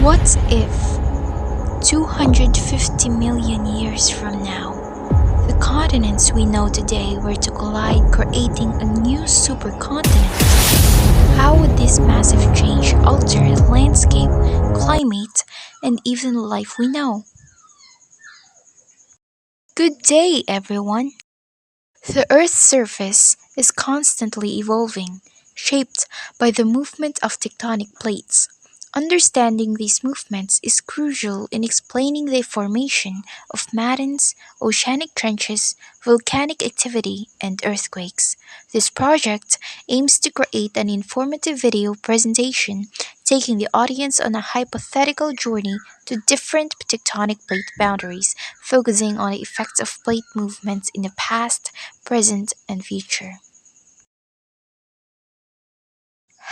What if 250 million years from now, the continents we know today were to collide, creating a new supercontinent? How would this massive change alter the landscape, climate, and even the life we know? Good day, everyone! The Earth's surface is constantly evolving, shaped by the movement of tectonic plates. Understanding these movements is crucial in explaining the formation of mountains, oceanic trenches, volcanic activity, and earthquakes. This project aims to create an informative video presentation taking the audience on a hypothetical journey to different tectonic plate boundaries, focusing on the effects of plate movements in the past, present, and future.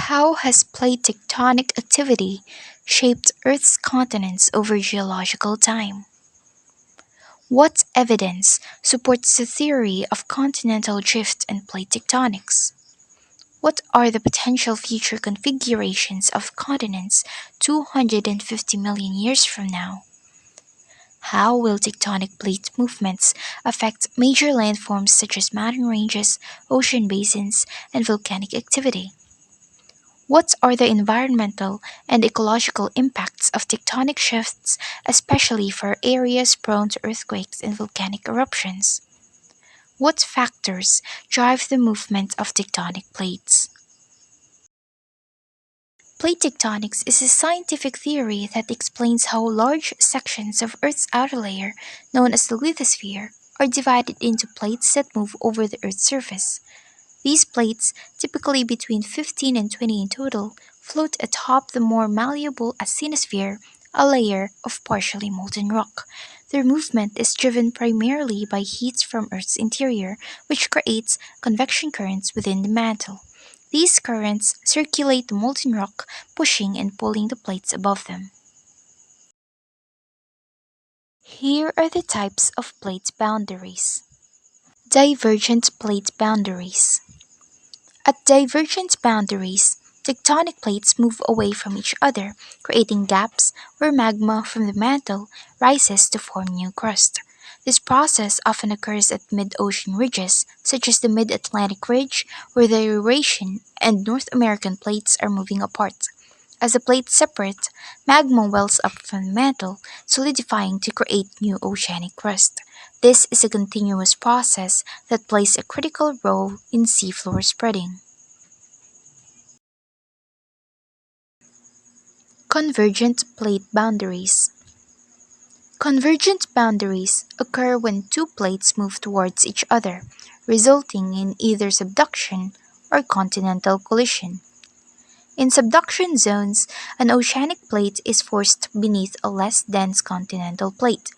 How has plate tectonic activity shaped Earth's continents over geological time? What evidence supports the theory of continental drift and plate tectonics? What are the potential future configurations of continents 250 million years from now? How will tectonic plate movements affect major landforms such as mountain ranges, ocean basins, and volcanic activity? What are the environmental and ecological impacts of tectonic shifts, especially for areas prone to earthquakes and volcanic eruptions? What factors drive the movement of tectonic plates? Plate tectonics is a scientific theory that explains how large sections of Earth's outer layer, known as the lithosphere, are divided into plates that move over the Earth's surface. These plates, typically between 15 and 20 in total, float atop the more malleable asthenosphere, a layer of partially molten rock. Their movement is driven primarily by heat from Earth's interior, which creates convection currents within the mantle. These currents circulate the molten rock, pushing and pulling the plates above them. Here are the types of plate boundaries. Divergent plate boundaries. At divergent boundaries, tectonic plates move away from each other, creating gaps where magma from the mantle rises to form new crust. This process often occurs at mid-ocean ridges, such as the Mid-Atlantic Ridge, where the Eurasian and North American plates are moving apart. As the plates separate, magma wells up from the mantle, solidifying to create new oceanic crust. This is a continuous process that plays a critical role in seafloor spreading. Convergent plate boundaries. Convergent boundaries occur when two plates move towards each other, resulting in either subduction or continental collision. In subduction zones, an oceanic plate is forced beneath a less dense continental plate,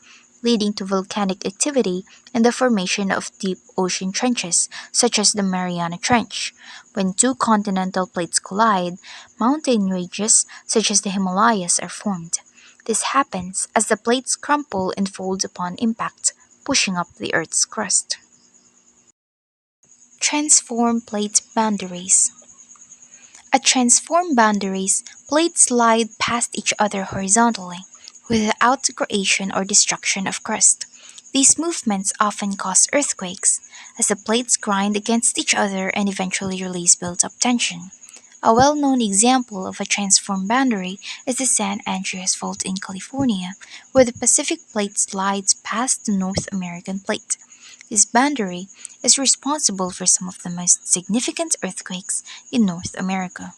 leading to volcanic activity and the formation of deep ocean trenches, such as the Mariana Trench. When two continental plates collide, mountain ranges, such as the Himalayas, are formed. This happens as the plates crumple and fold upon impact, pushing up the Earth's crust. Transform plate boundaries. At transform boundaries, plates slide past each other horizontally, without the creation or destruction of crust. These movements often cause earthquakes, as the plates grind against each other and eventually release built-up tension. A well-known example of a transform boundary is the San Andreas Fault in California, where the Pacific plate slides past the North American plate. This boundary is responsible for some of the most significant earthquakes in North America.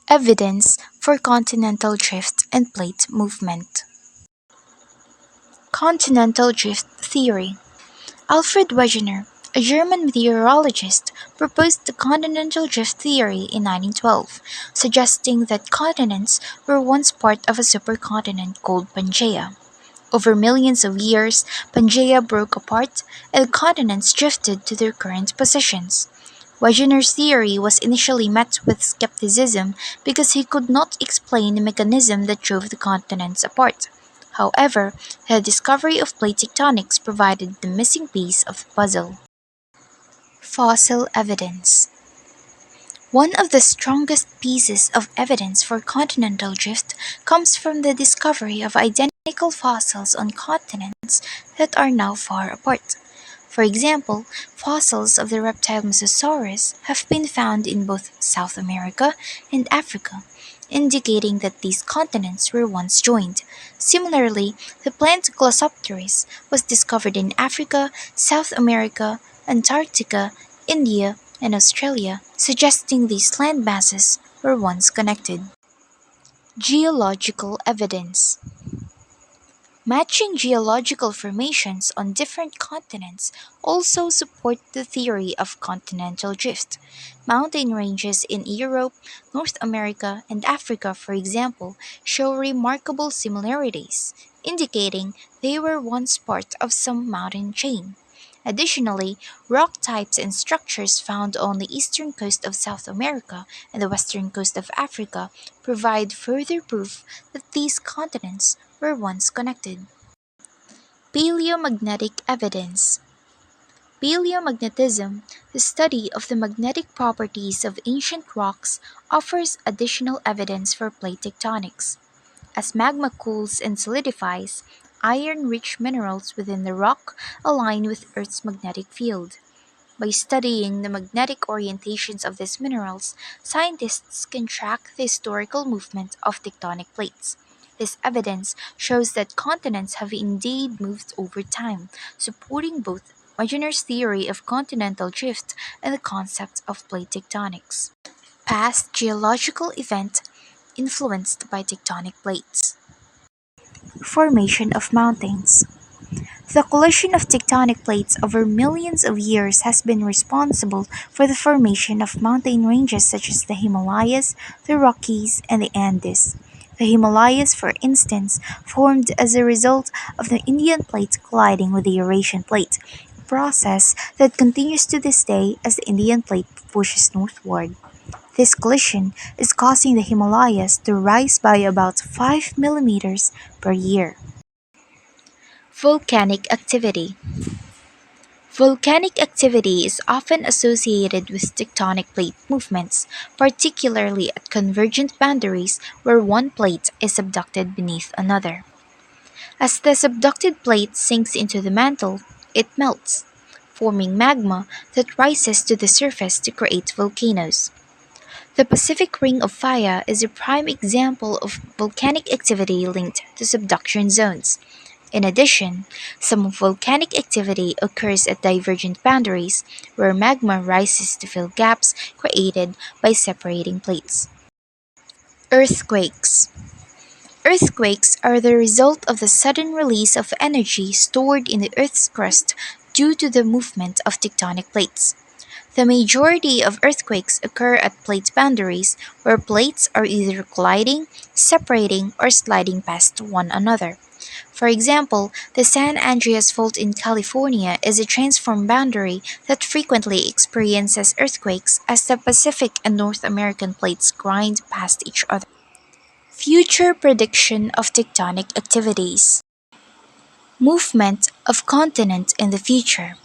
Evidence for continental drift and plate movement. Continental drift theory. Alfred Wegener, a German meteorologist, proposed the continental drift theory in 1912, suggesting that continents were once part of a supercontinent called Pangaea. Over millions of years, Pangaea broke apart and continents drifted to their current positions. Wegener's theory was initially met with skepticism because he could not explain the mechanism that drove the continents apart. However, the discovery of plate tectonics provided the missing piece of the puzzle. Fossil evidence. One of the strongest pieces of evidence for continental drift comes from the discovery of identical fossils on continents that are now far apart. For example, fossils of the reptile Mosasaurus have been found in both South America and Africa, indicating that these continents were once joined. Similarly, the plant Glossopteris was discovered in Africa, South America, Antarctica, India, and Australia, suggesting these land masses were once connected. Geological evidence. Matching geological formations on different continents also support the theory of continental drift. Mountain ranges in Europe, North America, and Africa, for example, show remarkable similarities, indicating they were once part of some mountain chain. Additionally, rock types and structures found on the eastern coast of South America and the western coast of Africa provide further proof that these continents were once connected. Paleomagnetic evidence. Paleomagnetism, the study of the magnetic properties of ancient rocks, offers additional evidence for plate tectonics. As magma cools and solidifies, iron rich minerals within the rock align with Earth's magnetic field. By studying the magnetic orientations of these minerals, scientists can track the historical movement of tectonic plates. This evidence shows that continents have indeed moved over time, supporting both Wegener's theory of continental drift and the concept of plate tectonics. Past geological event influenced by tectonic plates. Formation of mountains. The collision of tectonic plates over millions of years has been responsible for the formation of mountain ranges such as the Himalayas, the Rockies, and the Andes. The Himalayas, for instance, formed as a result of the Indian plate colliding with the Eurasian plate, a process that continues to this day as the Indian plate pushes northward. This collision is causing the Himalayas to rise by about 5 millimeters per year. Volcanic activity. Volcanic activity is often associated with tectonic plate movements, particularly at convergent boundaries where one plate is subducted beneath another. As the subducted plate sinks into the mantle, it melts, forming magma that rises to the surface to create volcanoes. The Pacific Ring of Fire is a prime example of volcanic activity linked to subduction zones. In addition, some volcanic activity occurs at divergent boundaries, where magma rises to fill gaps created by separating plates. Earthquakes. Earthquakes are the result of the sudden release of energy stored in the Earth's crust due to the movement of tectonic plates. The majority of earthquakes occur at plate boundaries, where plates are either colliding, separating, or sliding past one another. For example, the San Andreas Fault in California is a transform boundary that frequently experiences earthquakes as the Pacific and North American plates grind past each other. Future prediction of tectonic activities. Movement of continent in the future.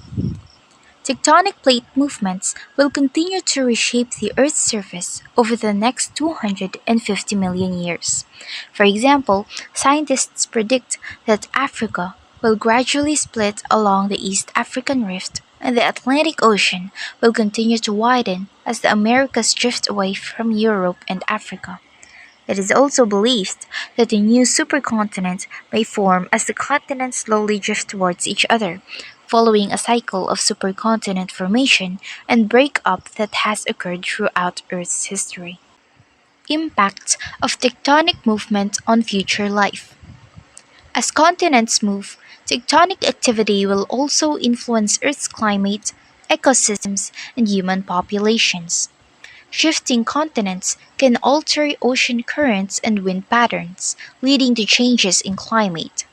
Tectonic plate movements will continue to reshape the Earth's surface over the next 250 million years. For example, scientists predict that Africa will gradually split along the East African Rift, and the Atlantic Ocean will continue to widen as the Americas drift away from Europe and Africa. It is also believed that a new supercontinent may form as the continents slowly drift towards each other, following a cycle of supercontinent formation and breakup that has occurred throughout Earth's history. Impact of tectonic movement on future life. As continents move, tectonic activity will also influence Earth's climate, ecosystems, and human populations. Shifting continents can alter ocean currents and wind patterns, leading to changes in climate.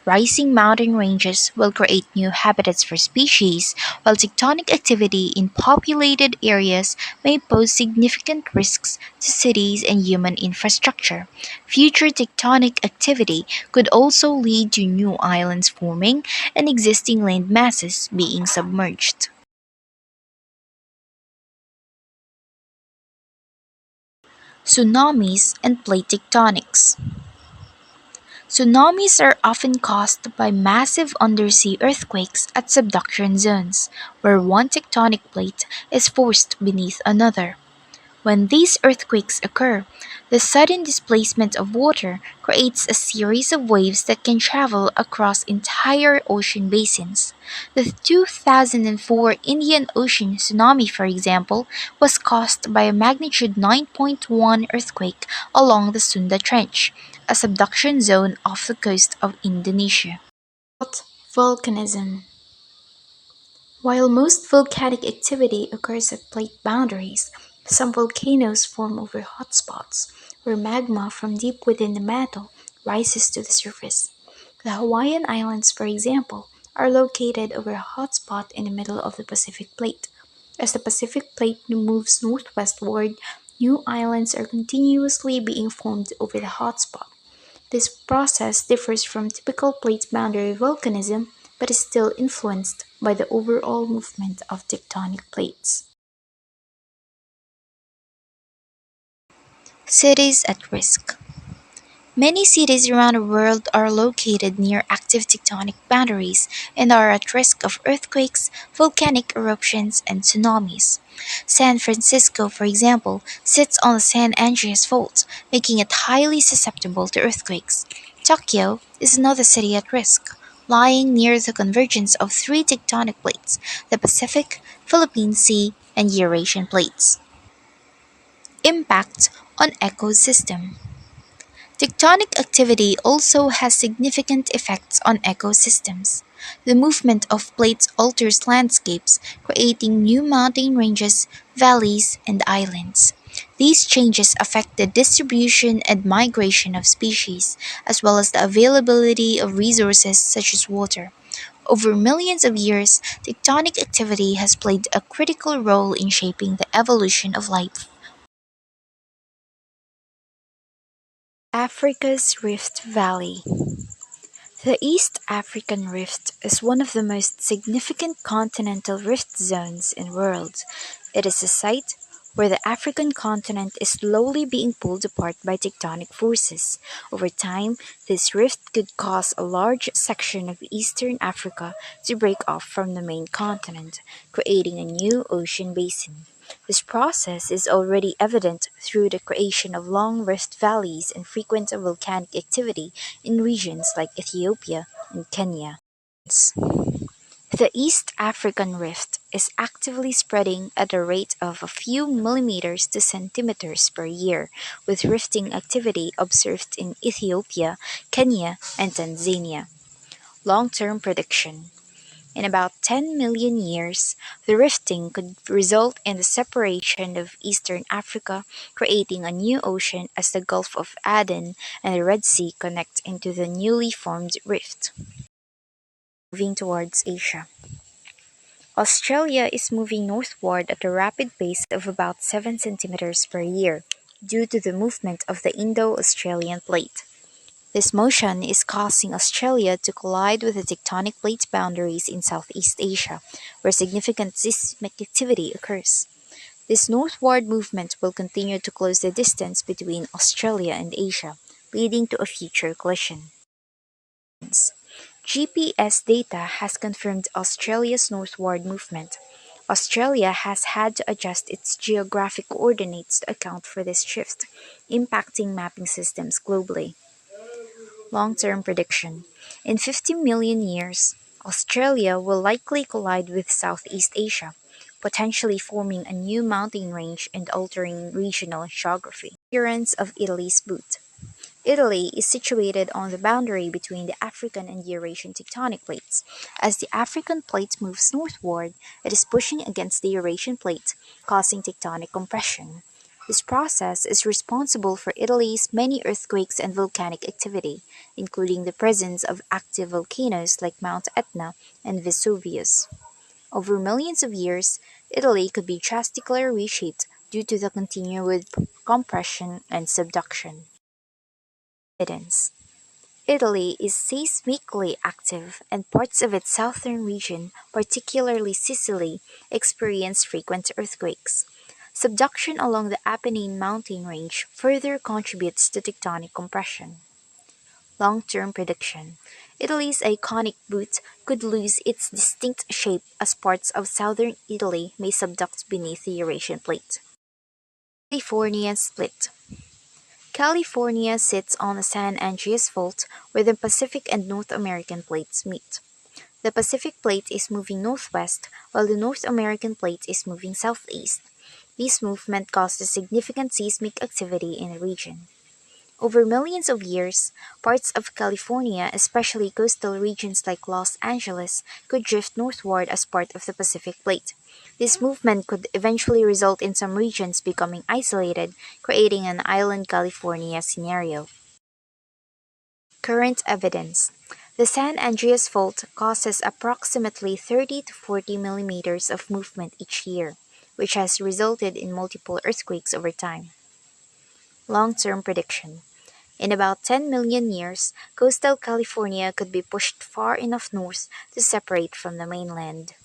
Rising mountain ranges will create new habitats for species, while tectonic activity in populated areas may pose significant risks to cities and human infrastructure. Future tectonic activity could also lead to new islands forming and existing land masses being submerged. Tsunamis and plate tectonics. Tsunamis are often caused by massive undersea earthquakes at subduction zones, where one tectonic plate is forced beneath another. When these earthquakes occur, the sudden displacement of water creates a series of waves that can travel across entire ocean basins. The 2004 Indian Ocean tsunami, for example, was caused by a magnitude 9.1 earthquake along the Sunda Trench, a subduction zone off the coast of Indonesia. Volcanism. While most volcanic activity occurs at plate boundaries, some volcanoes form over hotspots, where magma from deep within the mantle rises to the surface. The Hawaiian Islands, for example, are located over a hotspot in the middle of the Pacific Plate. As the Pacific Plate moves northwestward, new islands are continuously being formed over the hotspot. This process differs from typical plate boundary volcanism but is still influenced by the overall movement of tectonic plates. Cities at risk. Many cities around the world are located near active tectonic boundaries and are at risk of earthquakes, volcanic eruptions, and tsunamis. San Francisco, for example, sits on the San Andreas Fault, making it highly susceptible to earthquakes. Tokyo is another city at risk, lying near the convergence of three tectonic plates, the Pacific, Philippine Sea, and Eurasian plates. Impact on ecosystem. Tectonic activity also has significant effects on ecosystems. The movement of plates alters landscapes, creating new mountain ranges, valleys, and islands. These changes affect the distribution and migration of species, as well as the availability of resources such as water. Over millions of years, tectonic activity has played a critical role in shaping the evolution of life. Africa's Rift Valley. The East African Rift is one of the most significant continental rift zones in the world. It is a site where the African continent is slowly being pulled apart by tectonic forces. Over time, this rift could cause a large section of eastern Africa to break off from the main continent, creating a new ocean basin. This process is already evident through the creation of long rift valleys and frequent volcanic activity in regions like Ethiopia and Kenya. The East African Rift is actively spreading at a rate of a few millimeters to centimeters per year, with rifting activity observed in Ethiopia, Kenya, and Tanzania. Long term prediction. In about 10 million years, the rifting could result in the separation of eastern Africa, creating a new ocean as the Gulf of Aden and the Red Sea connect into the newly formed rift. Moving towards Asia. Australia is moving northward at a rapid pace of about 7 centimeters per year due to the movement of the Indo-Australian Plate. This motion is causing Australia to collide with the tectonic plate boundaries in Southeast Asia, where significant seismic activity occurs. This northward movement will continue to close the distance between Australia and Asia, leading to a future collision. GPS data has confirmed Australia's northward movement. Australia has had to adjust its geographic coordinates to account for this shift, impacting mapping systems globally. Long term prediction. In 50 million years, Australia will likely collide with Southeast Asia, potentially forming a new mountain range and altering regional geography. Appearance of Italy's boot. Italy is situated on the boundary between the African and Eurasian tectonic plates. As the African plate moves northward, it is pushing against the Eurasian plate, causing tectonic compression. This process is responsible for Italy's many earthquakes and volcanic activity, including the presence of active volcanoes like Mount Etna and Vesuvius. Over millions of years, Italy could be drastically reshaped due to the continued compression and subduction. Evidence. Italy is seismically active, and parts of its southern region, particularly Sicily, experience frequent earthquakes. Subduction along the Apennine mountain range further contributes to tectonic compression. Long-term prediction. Italy's iconic boot could lose its distinct shape as parts of southern Italy may subduct beneath the Eurasian plate. California split. California sits on a San Andreas fault where the Pacific and North American plates meet. The Pacific plate is moving northwest while the North American plate is moving southeast. This movement caused a significant seismic activity in the region. Over millions of years, parts of California, especially coastal regions like Los Angeles, could drift northward as part of the Pacific Plate. This movement could eventually result in some regions becoming isolated, creating an island California scenario. Current evidence. The San Andreas Fault causes approximately 30 to 40 millimeters of movement each year, which has resulted in multiple earthquakes over time. Long-term prediction. In about 10 million years, coastal California could be pushed far enough north to separate from the mainland.